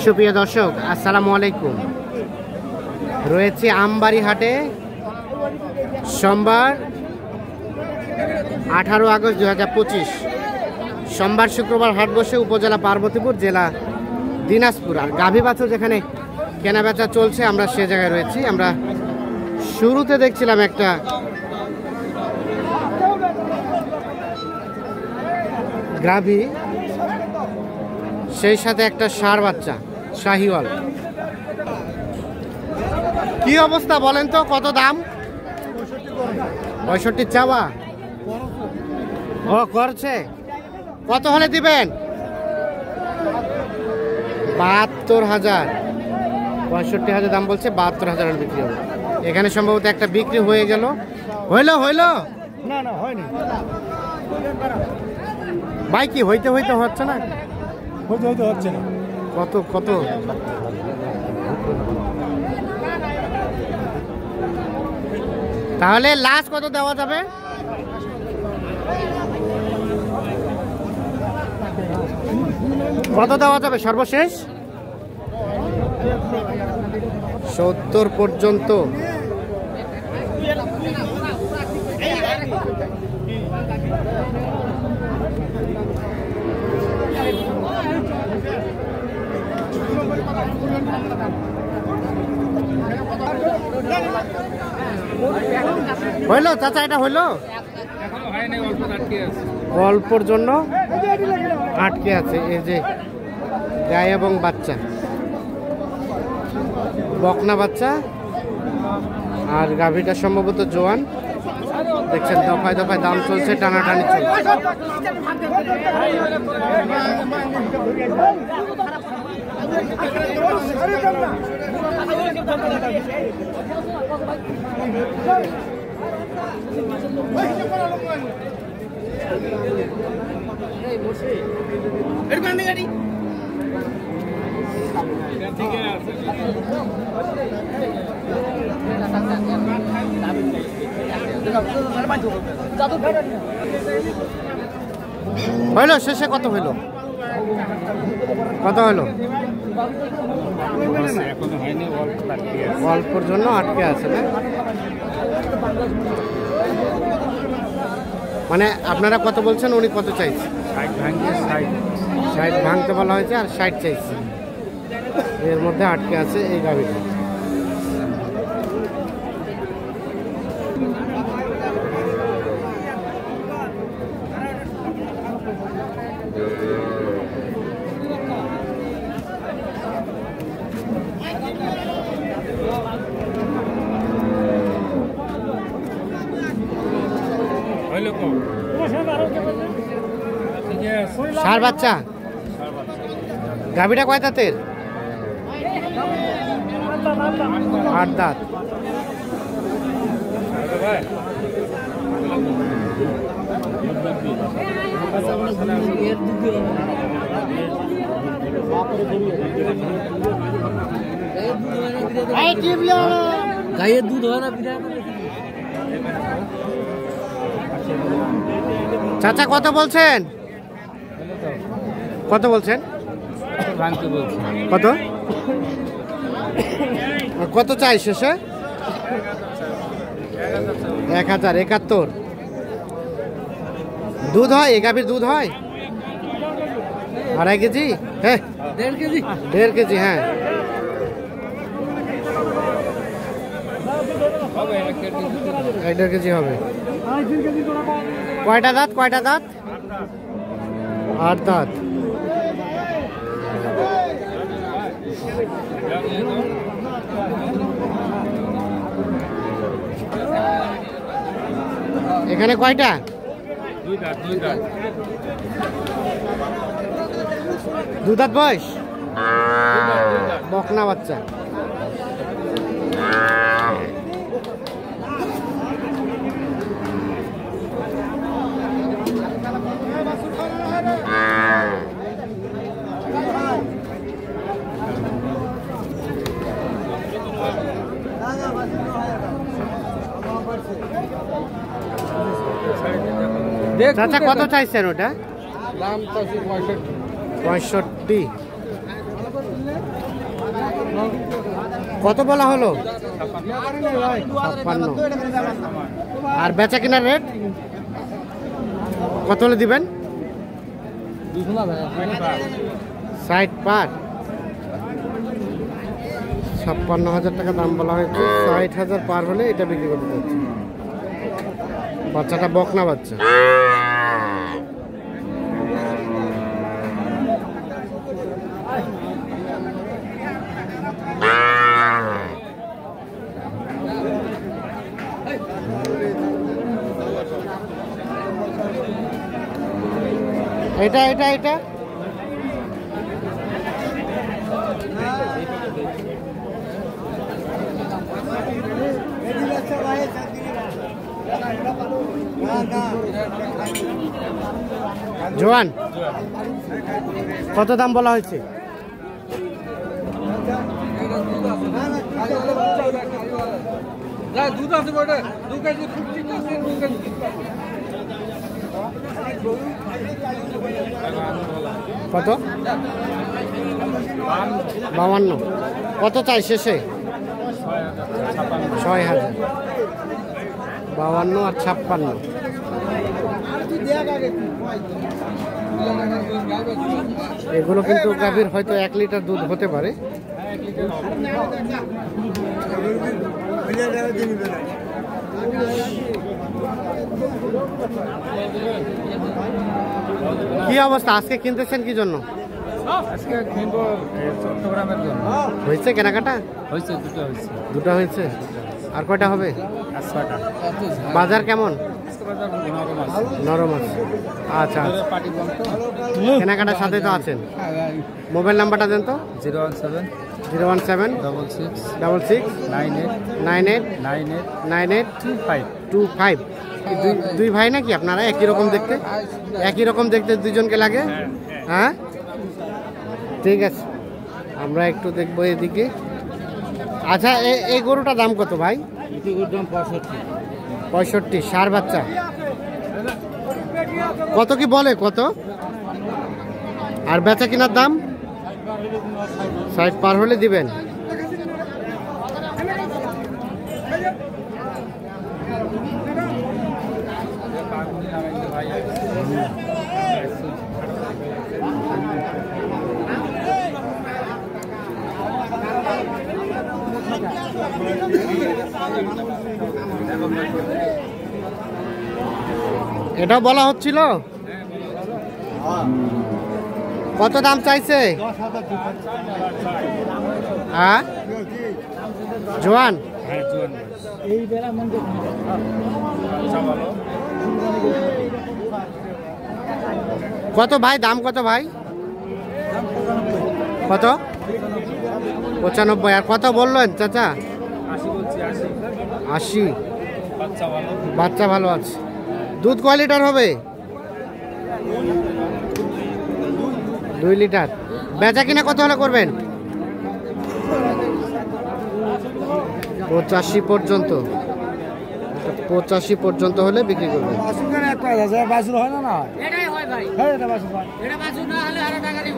সুপ্রিয় দর্শক, আসসালামু আলাইকুম। রয়েছে আমবাড়ি হাটে, সোমবার 18 আগস্ট 2025। সোমবার শুক্রবার হাট বসে উপজেলা পার্বতীপুর, জেলা দিনাজপুর। আর গাভী বাছুর যেখানে কেনাবেচা চলছে, আমরা সে জায়গায় রয়েছি। আমরা শুরুতে দেখছিলাম একটা গাভী, সেই সাথে একটা ষাঁড় বাচ্চা শাহিওয়াল। কি অবস্থা বলেন তো, কত দাম? 65 চাওয়া। ও করছে, কত হলে দিবেন? 72,000। 65,000 দাম বলছে, 72,000 বিক্রি হবে। এখানে সম্ভবত একটা বিক্রি হয়ে গেল। হইলো না না হয়নি ভাই, কি হইতে হচ্ছে না? হচ্ছে না। কত তাহলে লাস্ট কত দেওয়া যাবে? কত দেওয়া যাবে সর্বশেষ? 70 পর্যন্ত। হইলো চাচা, এটা হইলো? অল্পর জন্য আটকে আছে। এই যে গায়ে এবং বাচ্চা, বকনা বাচ্চা। আর গাভীটা সম্ভবত জোয়ান। দেখছেন দফায় দফায় দাম চলছে, টানাটানি চলছে। হইলো শেষে কত হইলো? অল্পর জন্য আটকে আছে না? মানে আপনারা কত বলছেন, উনি কত চাইছে? 60 ভাঙতে বলা হয়েছে, আর 60 চাইছে। এর মধ্যে আটকে আছে এই গাভীটা। ষাঁড় বাচ্চা। গাভীটা কয় দাঁতের? 8 দাঁত। গায়ের দুধ হয় না। চাচা কত বলছেন? কত? কত চাই শেষে? 1071। দুধ হয়? এ গাভীর দুধ হয় 2.5 কেজি? হ্যাঁ, 1.5 কেজি। হ্যাঁ, হবে 1.5 কেজি হবে। কয়টা দাঁত? 8 দাঁত। এখানে কয়টা? 2 দাঁত বয়স, বকনা বাচ্চা। চাচা কত চাইছেন ওটা? দাম তো 65। 65। কত বলা হলো? 56। আর বেচা কিনার রেট কত হলে দিবেন? 60 পার। 56,000 টাকা দাম বলা হয়েছে। 60,000 পার হলে এটা বিক্রি করতে যাচ্ছে। বাচ্চাটা বকনা বাচ্চা। এটা এটা এটা জোয়ান কত দাম বলা হয়েছে? কত? 52। কত চাই শেষে? 6,000। 52 আর 56। এগুলো কিন্তু গাভীর হয়তো 1 লিটার দুধ হতে পারে। কি অবস্থা? আজকে কিনতেছেন কি জন্য? আজকে কিনবো চট্টগ্রামের জন্য। হয়েছে কেনাকাটা? হয়েছে, দুটো হয়েছে। দুটো হয়েছে, আর কয়টা হবে? আর 6টা। বাজার কেমন? বাজার নরম আছে। নরম আছে। আচ্ছা, পাটি বলতো কেনাকাটার সাথে তো আছেন। মোবাইল নাম্বারটা দেন তো। 017 017 66 66 98 98 98 98 25। 25। দুই ভাই নাকি আপনারা? একই রকম দেখতে? একই রকম দেখতে দুজনকে লাগে? হ্যাঁ, ঠিক আছে, আমরা একটু দেখবো এদিকে। আচ্ছা, এই গরুটার দাম কত ভাই? দাম 65। 65। ষাঁড় বাচ্চা। কত কি বলে? কত? আর বেচা কিনার দাম? 60 পার হলে দিবেন। এটাও বলা হচ্ছিল। কত দাম চাইছে? হ্যাঁ, জোয়ান। কত ভাই দাম? কত ভাই? কত? 95। আর কত বললেন চাচা? 80। বাচ্চা ভালো আছে। দুধ কয় লিটার হবে? 2 লিটার। বেচা কিনা কত হলে করবেন? 85 পর্যন্ত। 85 পর্যন্ত হলে বিক্রি করবেন। হয় না, না এটাই হয় ভাই। হ্যাঁ, এটা বাছুর হয়। এটা বাছুর না হলে আরো টাকা দিব।